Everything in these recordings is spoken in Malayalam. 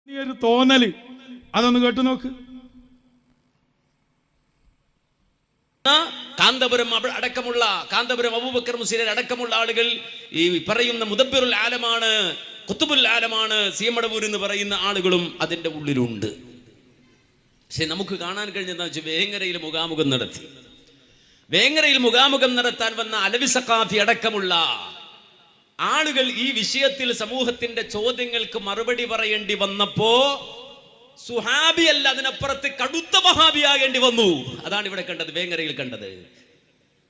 നീ ഒരു തോന്നല് അതൊന്ന് കേട്ടു നോക്ക്. കാന്തപുരം അടക്കമുള്ള കാന്തപുരം അബൂബക്കർ മുസ്ലിയാർ അടക്കമുള്ള ആളുകൾ ഈ പറയുന്ന മുദബ്ബിറുൽ ആലമാണ്, ഖുതുബുൽ ആലമാണ്, സീമടവൂർ എന്ന് പറയുന്ന ആളുകളും അതിൻ്റെ ഉള്ളിലുണ്ട്. പക്ഷെ നമുക്ക് കാണാൻ കഴിഞ്ഞതെന്ന് വെച്ചാൽ വേങ്ങരയിൽ മുഖാമുഖം നടത്തി. വേങ്ങരയിൽ മുഖാമുഖം നടത്താൻ വന്ന അലവി സഖാഫി അടക്കമുള്ള ആളുകൾ ഈ വിഷയത്തിൽ സമൂഹത്തിന്റെ ചോദ്യങ്ങൾക്ക് മറുപടി പറയേണ്ടി വന്നപ്പോ സുഹാബി അല്ല, അതിനപ്പുറത്ത് കടുത്ത വഹാബിയാകേണ്ടി വന്നു. അതാണ് ഇവിടെ കണ്ടത്, വേങ്ങരയിൽ കണ്ടത്.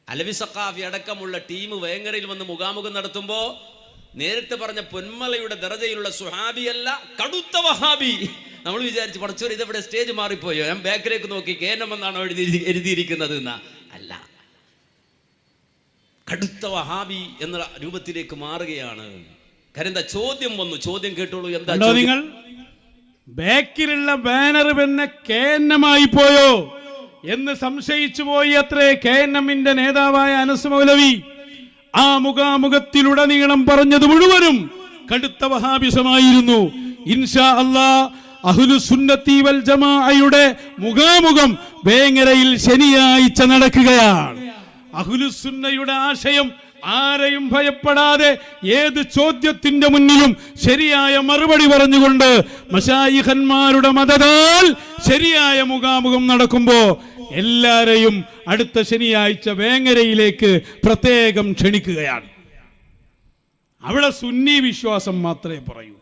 അലവി സഖാഫി അടക്കമുള്ള ടീം വേങ്ങരയിൽ വന്ന് മുഖാമുഖം നടത്തുമ്പോ നേരത്തെ പറഞ്ഞ പൊന്മലയുടെ ദറജയിലുള്ള സുഹാബി അല്ല, കടുത്ത വഹാബി. നമ്മൾ വിചാരിച്ചു പഠിച്ചോർ ഇതെവിടെ സ്റ്റേജ് മാറിപ്പോയോ, ഞാൻ ബാക്കിലേക്ക് നോക്കി കേനമെന്നാണോ എഴുതിയിരിക്കുന്നത് എന്നാ. അല്ല, കടുത്ത വഹാബി എന്ന രൂപത്തിലേക്ക് മാറുകയാണ്. കാരണം എന്താ, ചോദ്യം വന്നു. ചോദ്യം കേട്ടോളൂ. എന്താ നിങ്ങൾ ബാക്കിലുള്ള ബാനർ പിന്നെ കേന്നമായി പോയോ എന്ന് സംശയിച്ചു പോയി അത്രേ KNM-ന്റെ നേതാവായ അനസ് മൗലവി. ആ മുഖാമുഖത്തിലുടനീളം പറഞ്ഞത് മുഴുവനും കടുത്ത വഹാബിസമായിരുന്നു. ഇൻഷാ അല്ലാഹ് അഹ്ലുസുന്നത്തി വൽ ജമാഅയുടെ മുഖാമുഖം വേങ്ങരയിൽ ശനിയാഴ്ച നടക്കുകയാണ്. അഹ്ലുസുന്നയുടെ ആശയം ആരെയും ഭയപ്പെടാതെ ഏത് ചോദ്യത്തിന്റെ മുന്നിലും ശരിയായ മറുപടി പറഞ്ഞുകൊണ്ട് മശായിഖന്മാരുടെ മദതാൽ ശരിയായ മുഖാമുഖം നടക്കുമ്പോ എല്ലാരെയും അടുത്ത ശനിയാഴ്ച വേങ്ങരയിലേക്ക് പ്രത്യേകം ക്ഷണിക്കുകയാണ്. അവിടെ സുന്നി വിശ്വാസം മാത്രമേ പറയൂ.